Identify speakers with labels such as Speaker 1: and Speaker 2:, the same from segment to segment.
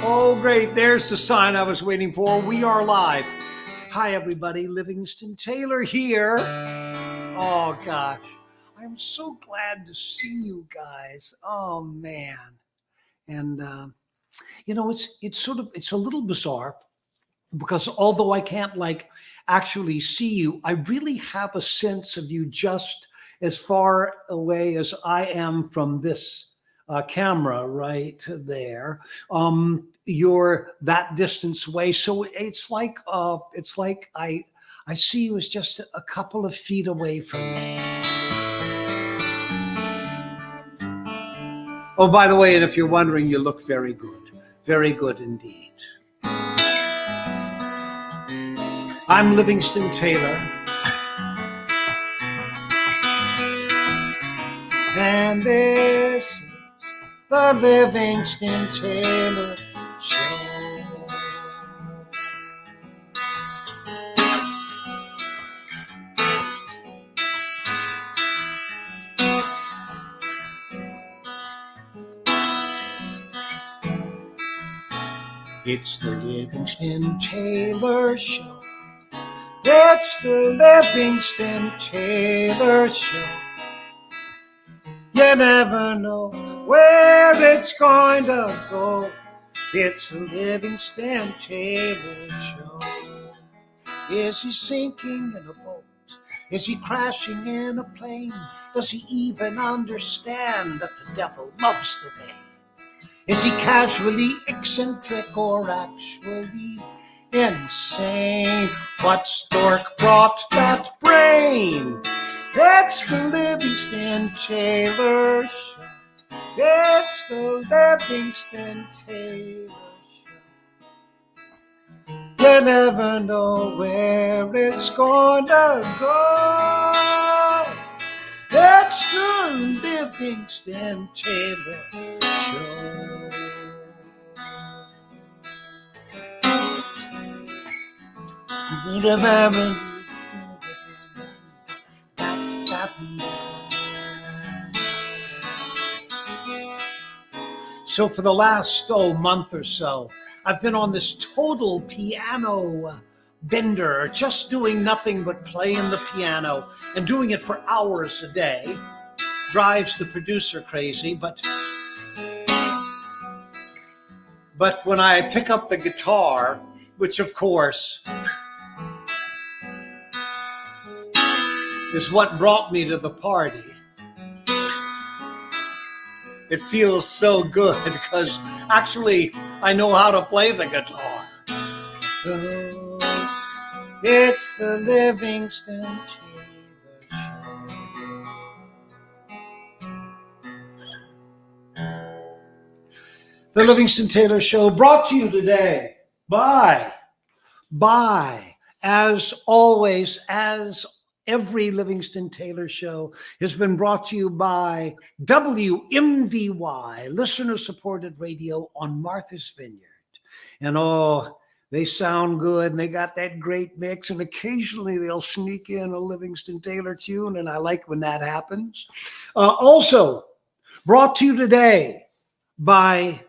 Speaker 1: Oh, great. There's the sign I was waiting for. We are live. Hi, everybody. Livingston Taylor here. Oh, gosh. I'm so glad to see you guys. Oh, man. And, it's a little bizarre because although I can't actually see you, I really have a sense of you just as far away as I am from this camera right there. You're that distance away, so it's like I see you as just a couple of feet away from me. Oh, by the way, and if you're wondering, you look very good indeed. I'm Livingston Taylor, and this is the Livingston Taylor Show. It's the Livingston Taylor Show. It's the Livingston Taylor Show. You never know where it's going to go. It's the Livingston Taylor Show. Is he sinking in a boat? Is he crashing in a plane? Does he even understand that the devil loves the rain? Is he casually eccentric or actually insane? What stork brought that brain? It's the Livingston Taylor Show. It's the Livingston Taylor Show. You never know where it's gonna go. It's the Livingston Taylor Show. So for the last month or so, I've been on this total piano bender, just doing nothing but playing the piano and doing it for hours a day. Drives the producer crazy, but when I pick up the guitar, which of course is what brought me to the party, it feels so good because actually I know how to play the guitar. Oh, it's the Livingston Taylor Show. The Livingston Taylor Show brought to you today by, as always, as every Livingston Taylor Show has been brought to you by WMVY, listener-supported radio on Martha's Vineyard. And oh, they sound good, and they got that great mix, and occasionally they'll sneak in a Livingston Taylor tune, and I like when that happens. Also, brought to you today by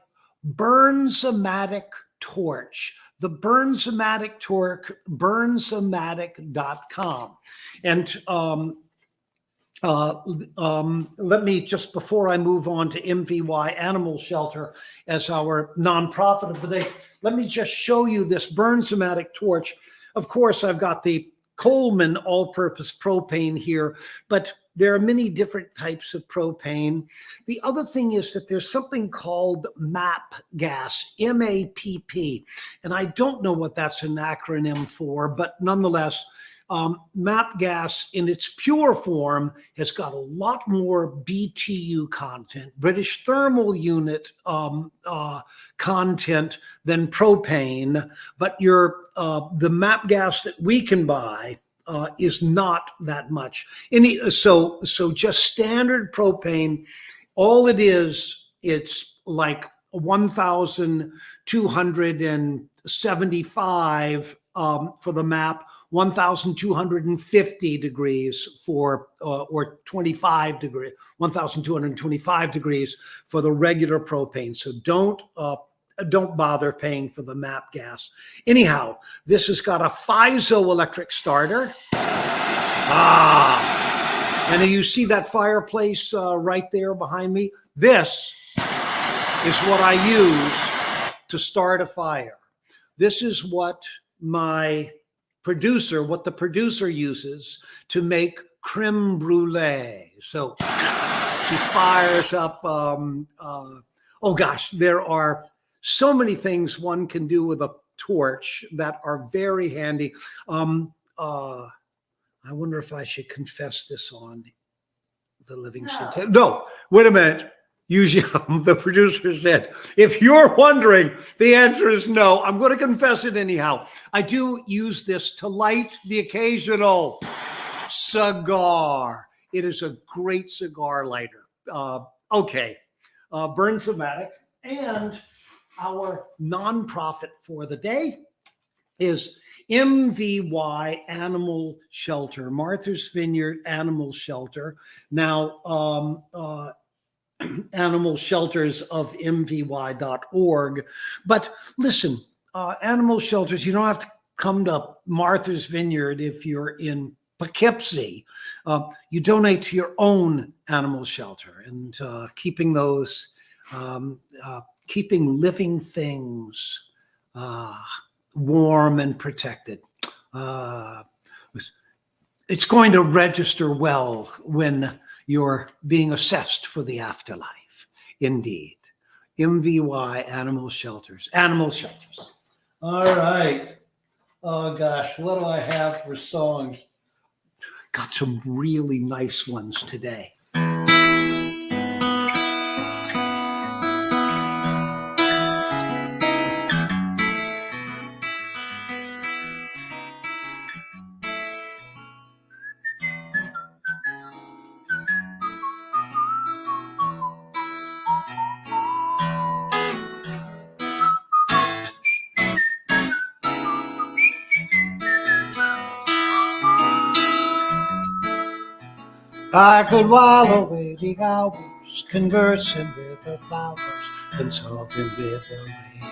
Speaker 1: Burns-O-Matic Torch. The Burns-O-Matic Torch, burns-o-matic.com. And let me, just before I move on to MVY Animal Shelter as our nonprofit of the day, let me just show you this Burns-O-Matic Torch. Of course, I've got the Coleman all-purpose propane here, but there are many different types of propane. The other thing is that there's something called MAP gas, M-A-P-P, and I don't know what that's an acronym for, but nonetheless, MAP gas in its pure form has got a lot more BTU content, British thermal unit content than propane, but the MAP gas that we can buy is not that much. So just standard propane, all it is, it's like 1,275 for the MAP, 1,250 degrees for, or 25 degrees, 1,225 degrees for the regular propane. So don't don't bother paying for the MAP gas. Anyhow, this has got a FISO electric starter. And you see that fireplace right there behind me? This is what I use to start a fire. This is what the producer uses to make creme brulee. So she fires up, oh gosh, there are so many things one can do with a torch that are very handy. I wonder if I should confess this on the Livingston. No, wait a minute. Usually, the producer said, if you're wondering, the answer is no. I'm going to confess it anyhow. I do use this to light the occasional cigar. It is a great cigar lighter. Okay, Burn-Somatic. And our nonprofit for the day is MVY Animal Shelter, Martha's Vineyard Animal Shelter. Now, animal shelters of mvy.org. But listen, animal shelters, you don't have to come to Martha's Vineyard if you're in Poughkeepsie. You donate to your own animal shelter, and keeping those, keeping living things warm and protected. It's going to register well when you're being assessed for the afterlife. Indeed. MVY Animal Shelters. Animal shelters. All right. Oh gosh, what do I have for songs? Got some really nice ones today. I could while away the hours, conversing with the flowers, consulting with the rain.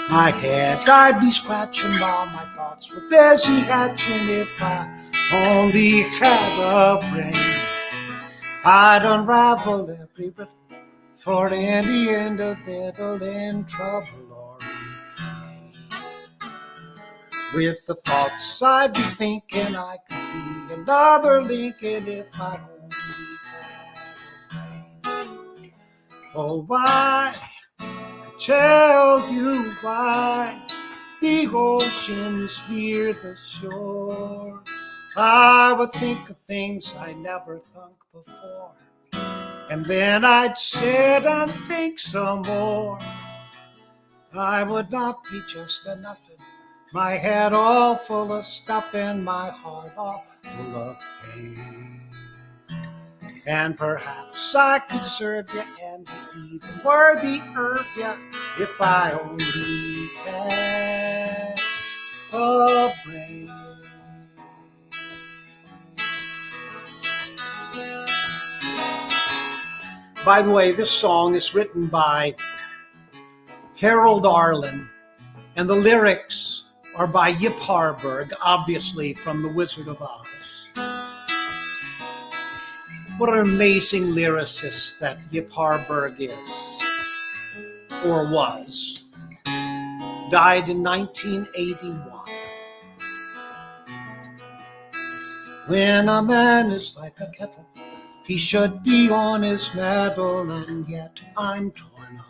Speaker 1: My head, I'd be scratching while my thoughts were busy hatching. If I only had a brain, I'd unravel every riddle, for in the end of it, in trouble or in pain. With the thoughts I'd be thinking, I could be another Lincoln if I only had a brain. Oh, why, I tell you why, the ocean's near the shore. I would think of things I never thunk before, and then I'd sit and think some more. I would not be just a nothing, my head all full of stuff and my heart all full of pain. And perhaps I could serve you and be even worthier of you if I only had a brain. By the way, this song is written by Harold Arlen, and the lyrics are by Yip Harburg, obviously from The Wizard of Oz. What an amazing lyricist that Yip Harburg is, or was. Died in 1981. When a man is like a kettle, he should be on his mettle, and yet I'm torn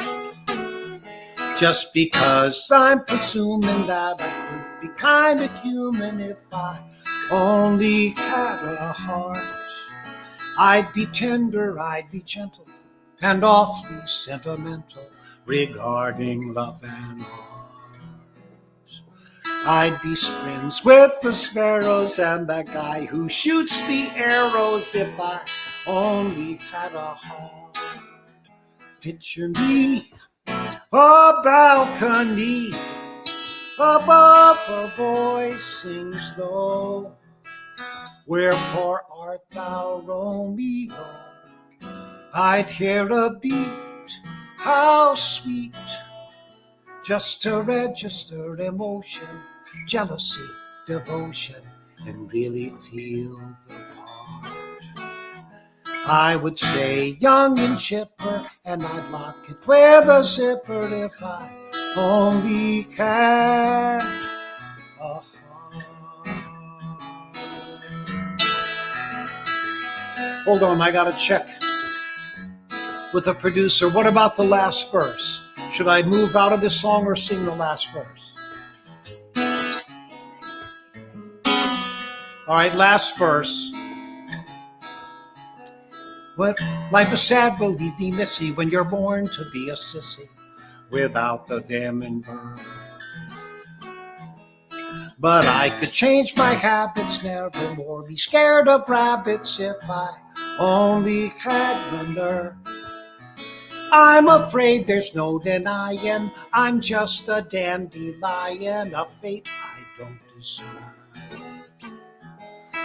Speaker 1: apart. Just because I'm presuming that I could be kind of human if I only had a heart. I'd be tender, I'd be gentle, and awfully sentimental regarding love and art. I'd be friends with the sparrows and the guy who shoots the arrows if I only had a heart. Picture me, a balcony, above a voice sings low. Wherefore art thou, Romeo? I'd hear a beat how sweet just to register emotion, jealousy, devotion, and really feel the part. I would stay young and chipper, and I'd lock it with a zipper if I only had a heart. Hold on, I gotta check with the producer. What about the last verse? Should I move out of this song or sing the last verse? All right, last verse. But life is sad, believe me, missy, when you're born to be a sissy without the them and birth. But I could change my habits, never more be scared of rabbits if I only had the nerve. I'm afraid there's no denying I'm just a dandelion, a fate I don't deserve.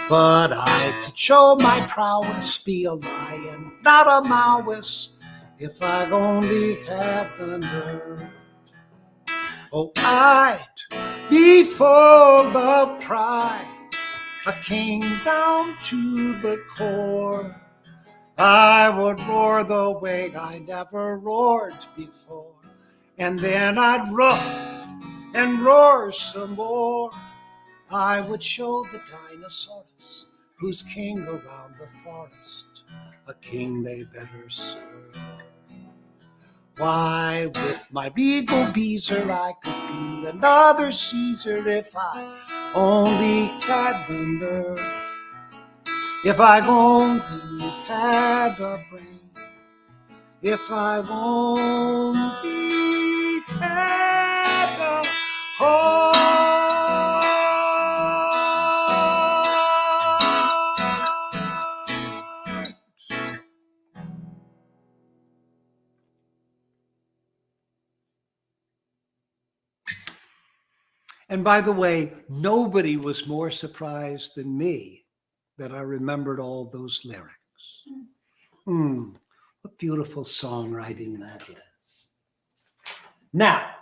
Speaker 1: But I could show my prowess, be a lion, not a mouse, if I only had the nerve. Oh, I'd be full of pride, a king down to the core. I would roar the way I never roared before, and then I'd roof and roar some more. I would show the dinosaurs who's king around the forest, a king they better serve. Why, with my regal beezer, I could be another Caesar if I only had the nerve. If I only had a brain, if I only had a heart. And by the way, nobody was more surprised than me that I remembered all those lyrics. What beautiful songwriting that is. Now,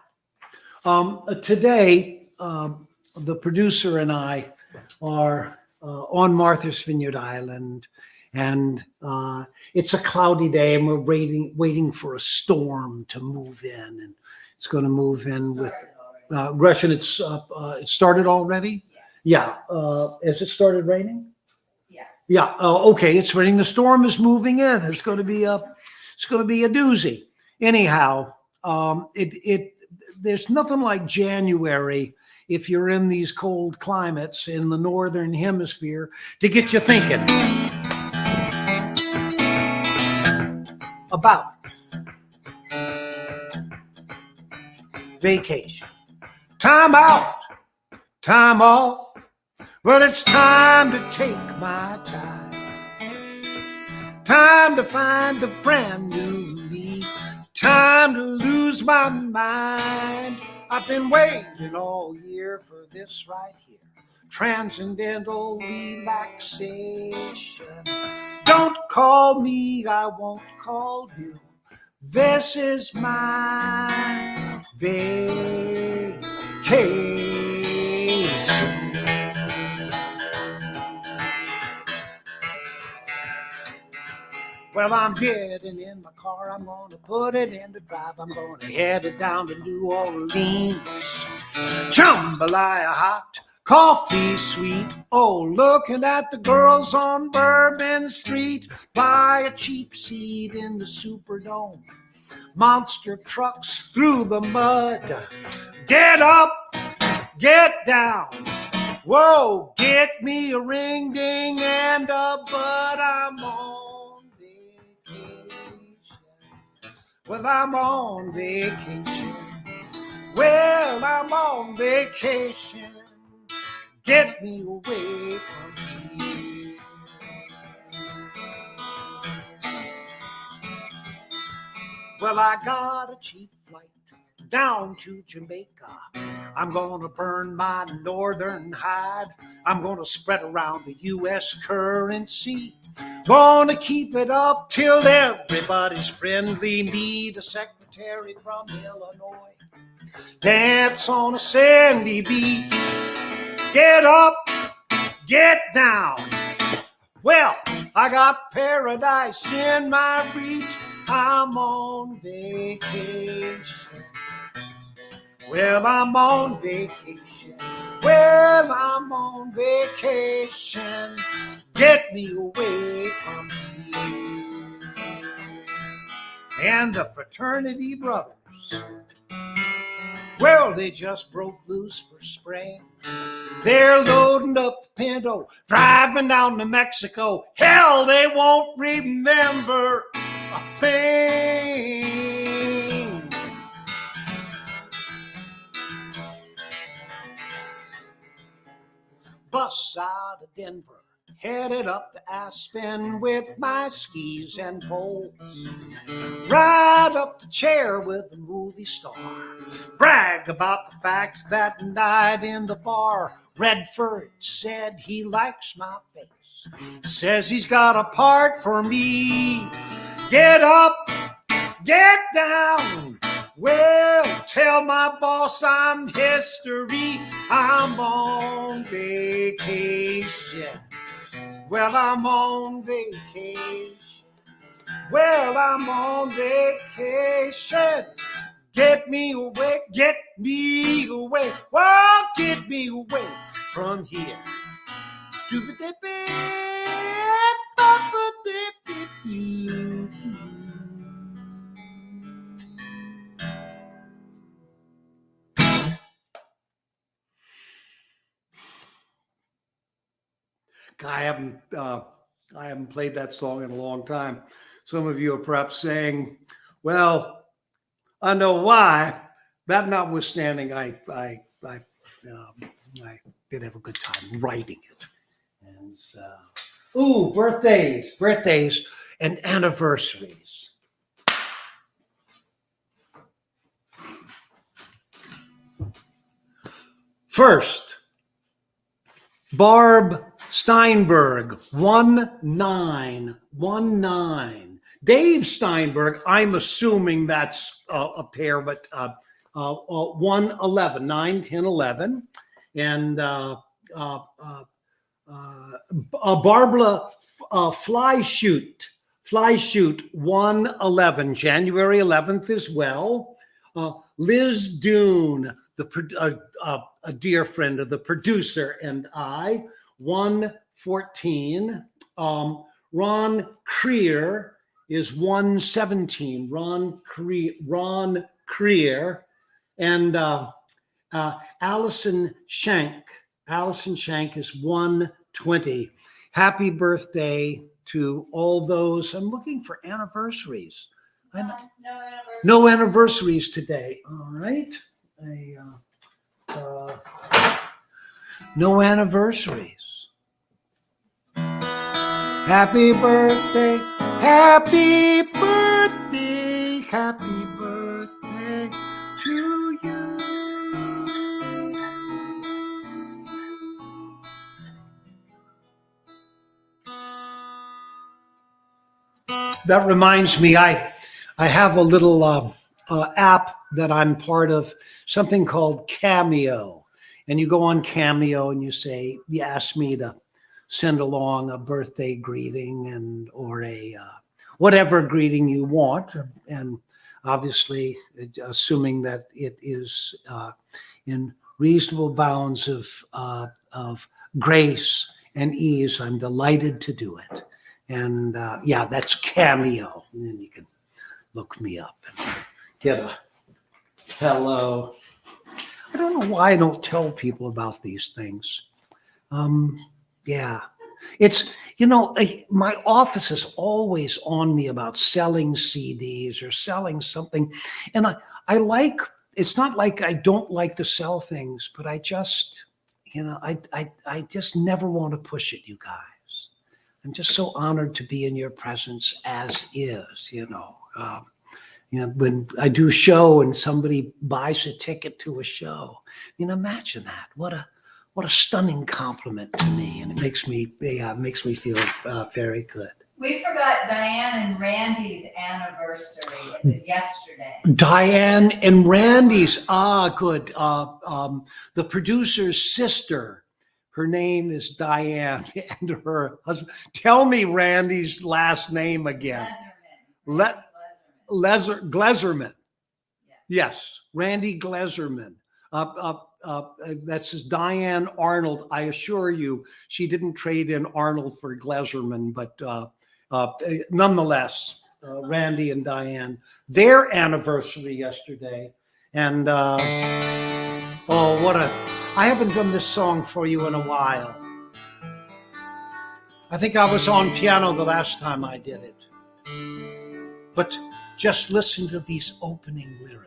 Speaker 1: today, the producer and I are on Martha's Vineyard Island, and it's a cloudy day, and we're waiting for a storm to move in, and it's going to move in with Gresham. It started already. Yeah. Has it started raining? Yeah. Okay. It's raining. The storm is moving in. It's going to be a doozy. Anyhow, there's nothing like January if you're in these cold climates in the northern hemisphere to get you thinking about vacation. Time out, time off. Well, it's time to take my time. Time to find the brand new me. Time to lose my mind. I've been waiting all year for this right here. Transcendental relaxation. Don't call me, I won't call you. This is my vacation. Well, I'm getting in my car, I'm gonna put it in the drive, I'm gonna head it down to New Orleans. Jambalaya hot, coffee sweet, oh, looking at the girls on Bourbon Street. Buy a cheap seat in the Superdome, monster trucks through the mud. Get up, get down, whoa, get me a ring, ding, and a bud. I'm on vacation. Well, I'm on vacation. Well, I'm on vacation. Get me away from here. Well, I got a cheap flight down to Jamaica. I'm gonna burn my northern hide. I'm gonna spread around the U.S. currency. Gonna keep it up till everybody's friendly. Me, the secretary from Illinois. Dance on a sandy beach. Get up, get down. Well, I got paradise in my reach. I'm on vacation. Well, I'm on vacation. Well, I'm on vacation. Get me away from here. And the fraternity brothers, well, they just broke loose for spring. They're loading up the Pinto, driving down to Mexico. Hell, they won't remember a thing. Bus out of Denver, headed up to Aspen with my skis and poles. Ride up the chair with a movie star. Brag about the fact that night in the bar, Redford said he likes my face. Says he's got a part for me. Get up, get down. Well, tell my boss I'm history. I'm on vacation. Well, I'm on vacation. Well, I'm on vacation. Get me away, get me away. Well, get me away from here. I haven't played that song in a long time. Some of you are perhaps saying, "Well, I know why." That notwithstanding, I did have a good time writing it. And birthdays, and anniversaries. First, Barb Steinberg, 1919. Dave Steinberg, I'm assuming that's a pair, but 111, 9, 10, 11. And Barbara Flyshoot, 111, January 11th as well. Liz Dune, a dear friend of the producer, and I, 114. Ron Creer is 117. Ron Creer. And Allison Shank is 120. Happy birthday to all those. I'm looking for anniversaries. No anniversaries today. All right. No anniversaries. Happy birthday, happy birthday, happy birthday to you. That reminds me, I have a little app that I'm part of, something called Cameo. And you go on Cameo and you ask me to send along a birthday greeting or a whatever greeting you want. And obviously, assuming that it is in reasonable bounds of grace and ease, I'm delighted to do it. And that's Cameo. And then you can look me up and get a hello. I don't know why I don't tell people about these things. It's, my office is always on me about selling CDs or selling something. And it's not like I don't like to sell things, but I just, I just never want to push it, you guys. I'm just so honored to be in your presence as is, when I do a show and somebody buys a ticket to a show, imagine that. What What a stunning compliment to me, and it makes me feel very good.
Speaker 2: We forgot Diane and Randy's anniversary. It was yesterday.
Speaker 1: Diane and Randy's, good. The producer's sister, her name is Diane, and her husband. Tell me Randy's last name again. Glezerman. Yes, Randy Glezerman. That's his Diane Arnold. I assure you, she didn't trade in Arnold for Glezerman, but nonetheless, Randy and Diane, their anniversary yesterday. And I haven't done this song for you in a while. I think I was on piano the last time I did it. But just listen to these opening lyrics.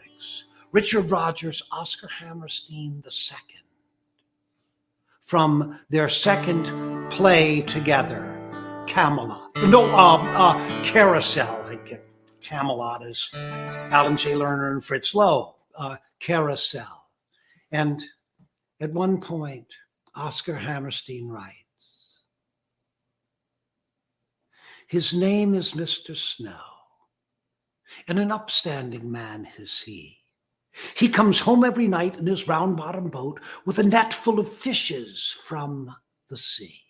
Speaker 1: Richard Rodgers, Oscar Hammerstein II, from their second play together, Camelot. Carousel. Camelot is Alan J. Lerner and Fritz Lowe. Carousel. And at one point, Oscar Hammerstein writes, "His name is Mr. Snow, and an upstanding man is he. He comes home every night in his round-bottomed boat with a net full of fishes from the sea.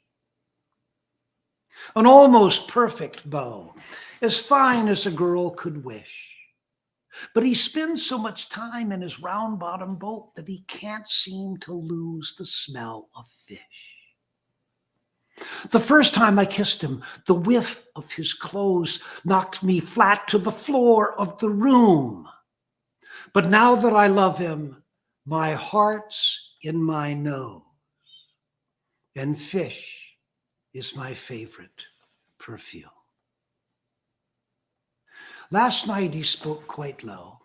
Speaker 1: An almost perfect beau, as fine as a girl could wish. But he spends so much time in his round-bottomed boat that he can't seem to lose the smell of fish. The first time I kissed him, the whiff of his clothes knocked me flat to the floor of the room. But now that I love him, my heart's in my nose, and fish is my favorite perfume." Last night he spoke quite low,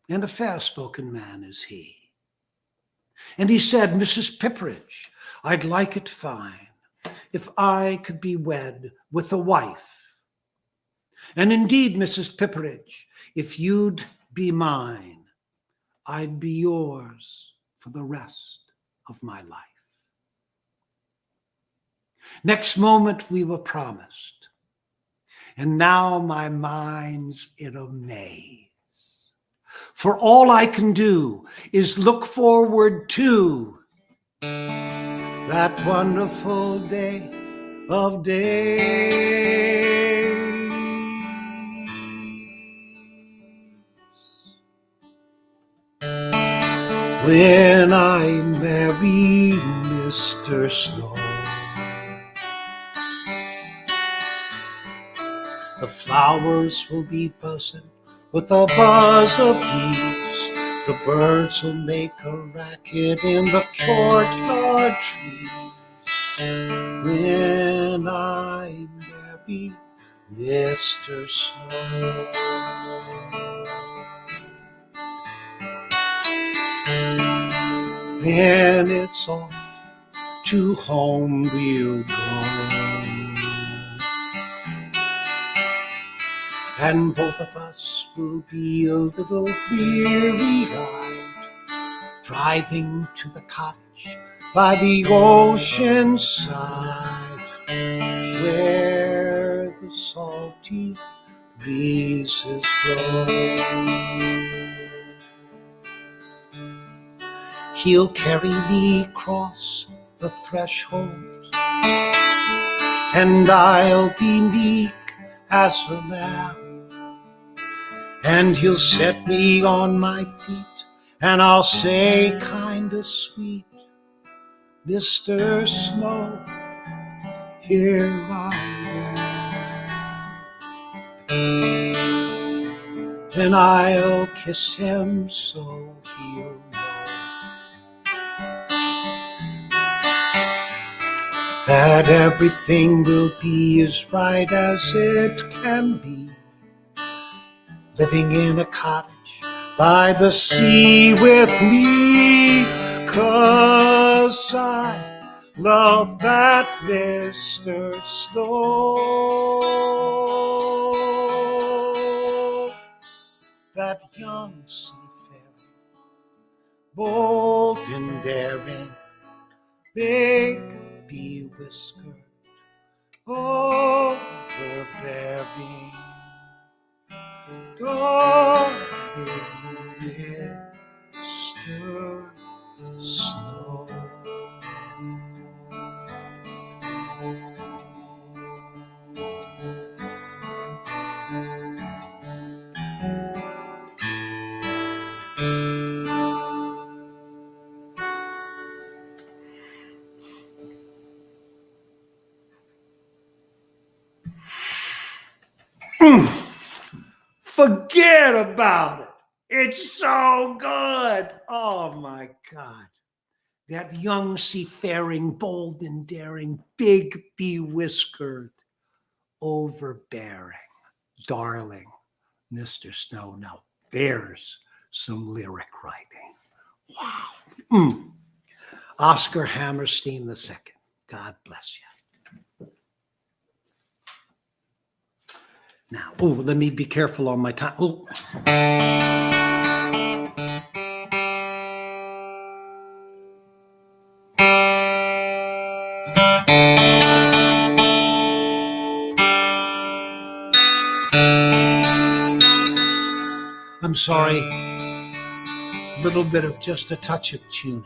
Speaker 1: and a fair-spoken man is he. And he said, "Mrs. Pipperidge, I'd like it fine if I could be wed with a wife. And indeed, Mrs. Pipperidge, if you'd be mine, I'd be yours for the rest of my life." Next moment we were promised, and now my mind's in a maze. For all I can do is look forward to that wonderful day of days, when I marry Mr. Snow. The flowers will be buzzing with a buzz of bees. The birds will make a racket in the courtyard trees, when I marry Mr. Snow. Then it's off to home we'll go, and both of us will be a little weary-eyed, driving to the cottage by the ocean side, where the salty breezes blow. He'll carry me across the threshold, and I'll be meek as a lamb, and he'll set me on my feet, and I'll say kinda sweet, "Mr. Snow, here I am." Then I'll kiss him so he'll know that everything will be as right as it can be, living in a cottage by the sea with me, 'cause I love that Mr. Snow, that young seafaring, bold and daring, big be-whiskered, overbearing, darling Mr. Snow. Forget about it. It's so good. Oh my God. That young seafaring, bold and daring, big be-whiskered, overbearing, darling Mr. Snow. Now there's some lyric writing. Wow. Oscar Hammerstein II. God bless you. Now, let me be careful on my time. I'm sorry. A little bit of just a touch of tuning.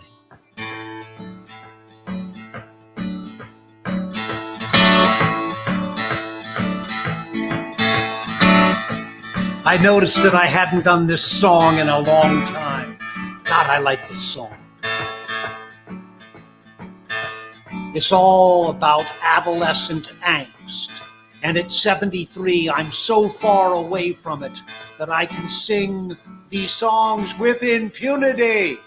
Speaker 1: I noticed that I hadn't done this song in a long time. God, I like this song. It's all about adolescent angst. And at 73, I'm so far away from it that I can sing these songs with impunity.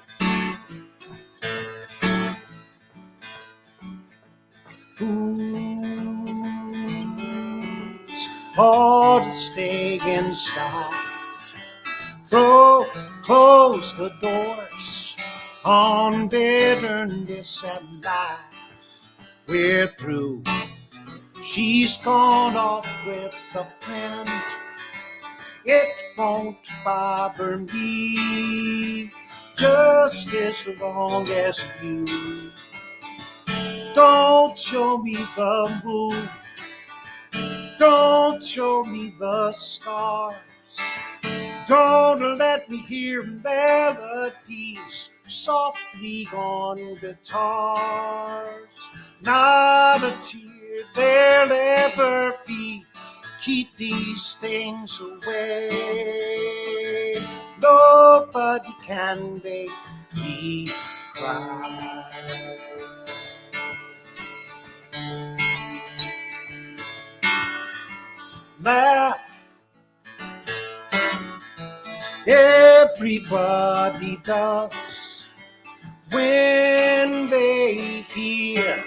Speaker 1: Fools ought to stay inside. Close the doors on bitterness and lies. We're through. She's gone off with a friend. It won't bother me just as long as you don't show me the moon. Don't show me the stars. Don't let me hear melodies softly on guitars. Not a tear there'll ever be. Keep these things away. Nobody can make me cry. Laugh. Everybody does when they hear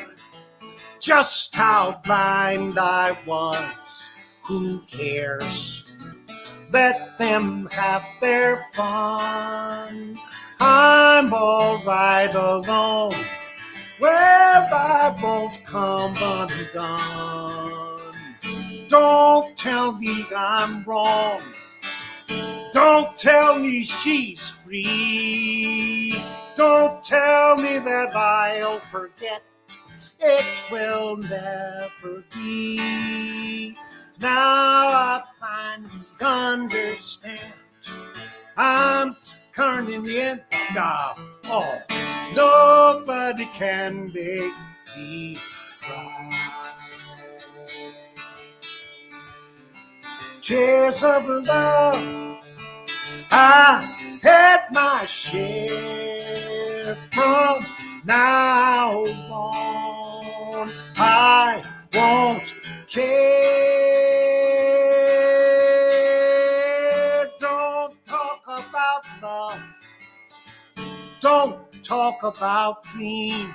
Speaker 1: just how blind I was. Who cares? Let them have their fun. I'm all right alone. Well, I won't come undone. Don't tell me I'm wrong. Don't tell me she's free. Don't tell me that I'll forget. It will never be. Now I finally understand. I'm turning in now. Oh, nobody can make me cry. Tears of love, I had my share. From now on, I won't care. Don't talk about love. Don't talk about dreams.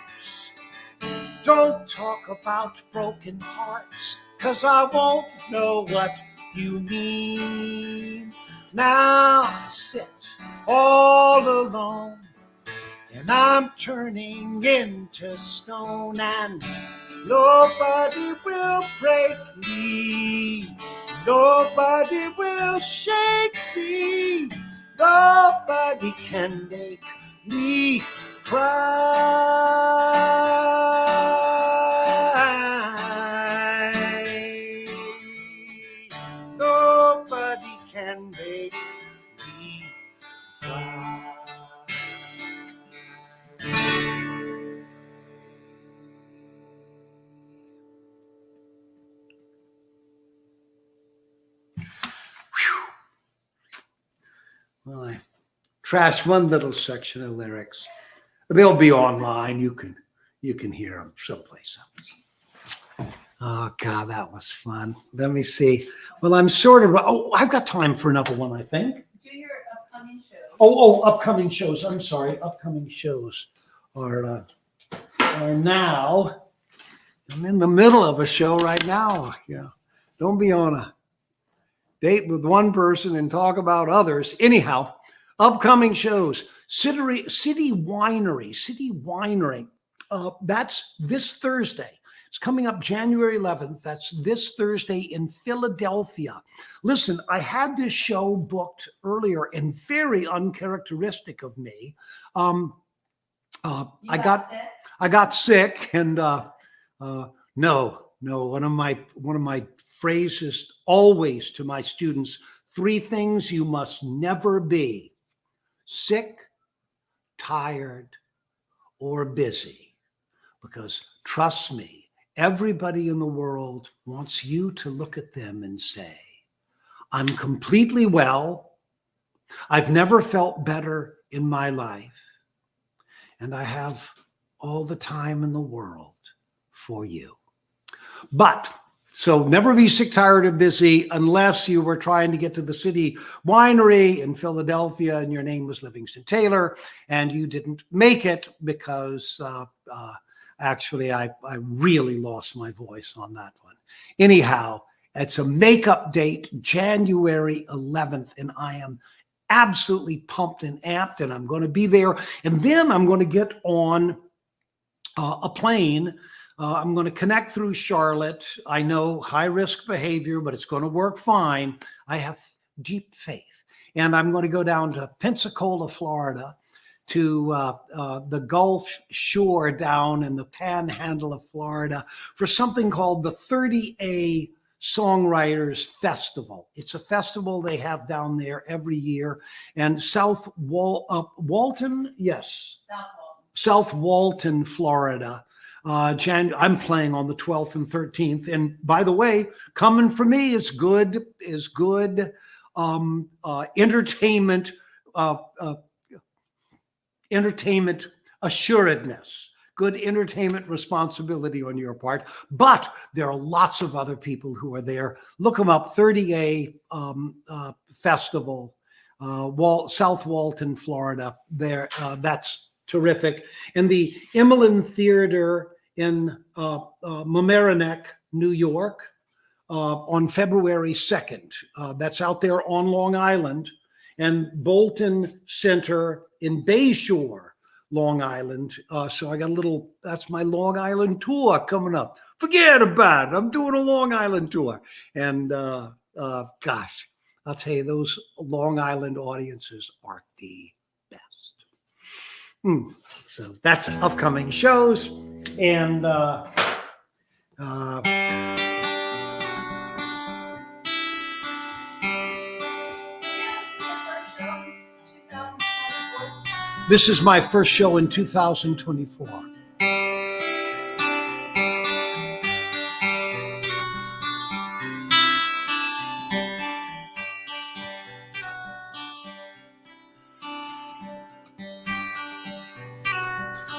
Speaker 1: Don't talk about broken hearts, 'cause I won't know what you mean. Now I sit all alone, and I'm turning into stone, and nobody will break me. Nobody will shake me. Nobody can make me cry. Well, I trashed one little section of lyrics. They'll be online. You can hear them someplace else. Oh God, that was fun. Let me see. Well, I'm sort of. Oh, I've got time for another one, I think.
Speaker 2: Do your upcoming shows.
Speaker 1: Upcoming shows. I'm sorry. Upcoming shows are now. I'm in the middle of a show right now. Yeah. Don't be on a date with one person and talk about others. Anyhow, upcoming shows. City Winery. That's this Thursday. It's coming up January 11th. That's this Thursday in Philadelphia. Listen, I had this show booked earlier and very uncharacteristic of me. I got sick and no. One of my phrases always to my students: 3 things you must never be: sick, tired, or busy. Because trust me, everybody in the world wants you to look at them and say, I'm completely well. I've never felt better in my life. And I have all the time in the world for you. But so never be sick, tired, or busy unless you were trying to get to the City Winery in Philadelphia and your name was Livingston Taylor and you didn't make it because actually I really lost my voice on that one. Anyhow, it's a makeup date, January 11th, and I am absolutely pumped and amped, and I'm going to be there. And then I'm going to get on a plane. I'm going to connect through Charlotte. I know high-risk behavior, but it's going to work fine. I have deep faith. And I'm going to go down to Pensacola, Florida, to the Gulf Shore down in the panhandle of Florida for something called the 30A Songwriters Festival. It's a festival they have down there every year. And South Walton, Florida. I'm playing on the 12th and 13th. And by the way, coming for me is good entertainment assuredness, good entertainment responsibility on your part. But there are lots of other people who are there. Look them up, 30A Festival, South Walton, Florida. There, that's terrific. And the Emmeline Theater in Mamaroneck, New York, on February 2nd. That's out there on Long Island. And Bolton Center in Bayshore, Long Island. So I got that's my Long Island tour coming up. Forget about it. I'm doing a Long Island tour. And gosh, I'll tell you, those Long Island audiences are the best. So that's upcoming shows. And this is my first show in 2024.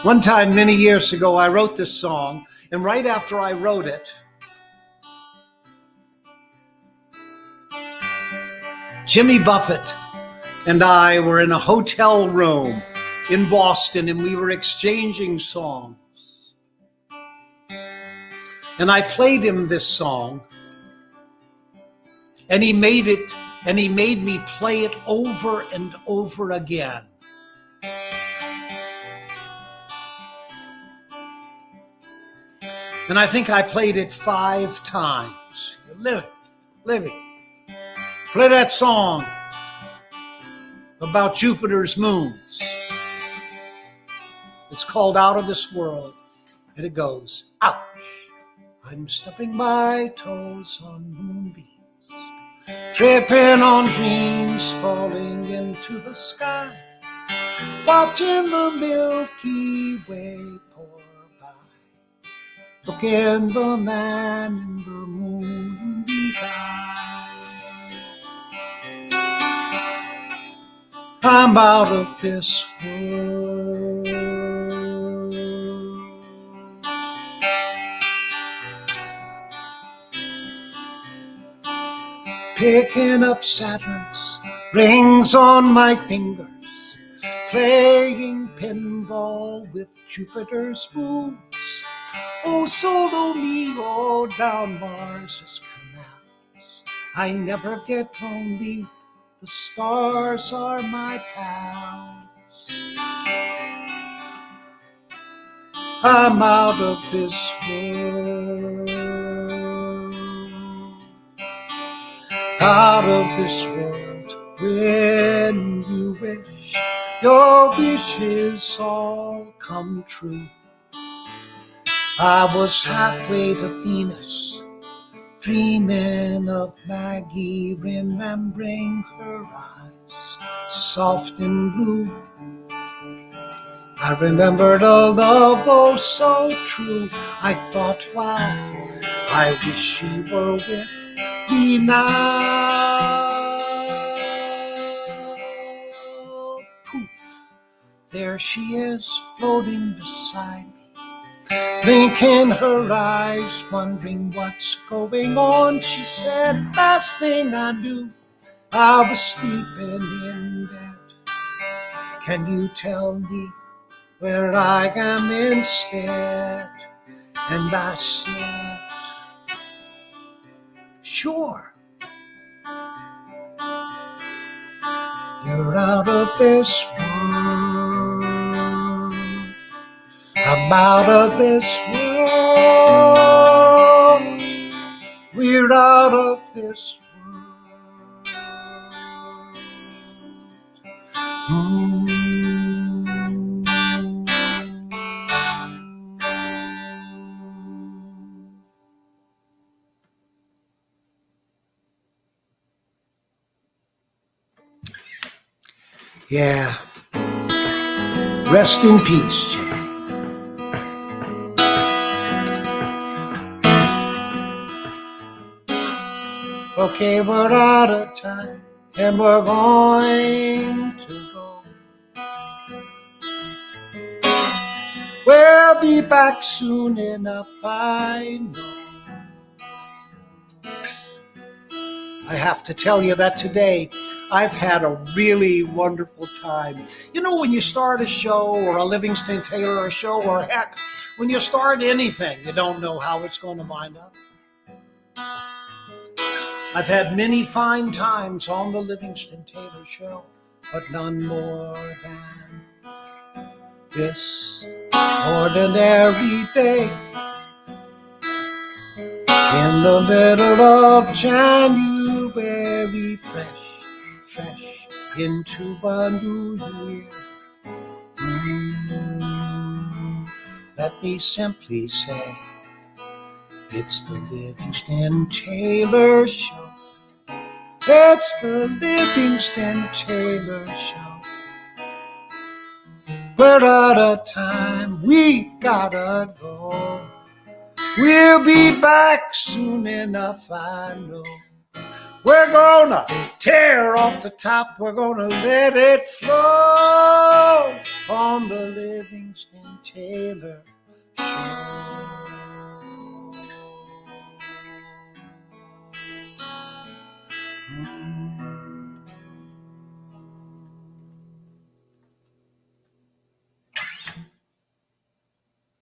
Speaker 1: One time, many years ago, I wrote this song, and right after I wrote it, Jimmy Buffett and I were in a hotel room in Boston, and we were exchanging songs. And I played him this song, and he made me play it over and over again. And I think I played it 5 times. Living, play that song about Jupiter's moons. It's called Out of This World, and it goes, ouch, I'm stepping my toes on moonbeams, tripping on dreams falling into the sky, watching the Milky Way pour by, looking the man in the moonbeam's eye. I'm out of this world. Picking up Saturn's rings on my fingers, playing pinball with Jupiter's moons. Oh, solo mio down Mars's canals. I never get lonely, the stars are my pals. I'm out of this world, out of this world. When you wish your wishes all come true, I was halfway to Venus, dreaming of Maggie, remembering her eyes, soft and blue. I remembered a love oh so true. I thought, wow, I wish she were with me now. Poof, there she is, floating beside me, blinking her eyes, wondering what's going on. She said, last thing I knew, I was sleeping in bed. Can you tell me where I am instead? And I said, sure. You're out of this world. I'm out of this world. We're out of this world. Yeah. Rest in peace, Jay. Okay, we're out of time, and we're going to go. We'll be back soon enough, I know. I have to tell you that today I've had a really wonderful time. You know, when you start a show or a Livingston Taylor show, or heck, when you start anything, you don't know how it's going to wind up. I've had many fine times on the Livingston Taylor show, but none more than this ordinary day in the middle of January, fresh into a new year. Let me simply say, it's the Livingston Taylor show. It's the Livingston Taylor show. We're out of time, we've gotta go. We'll be back soon enough, I know. We're gonna tear off the top, we're gonna let it flow on the Livingston Taylor show.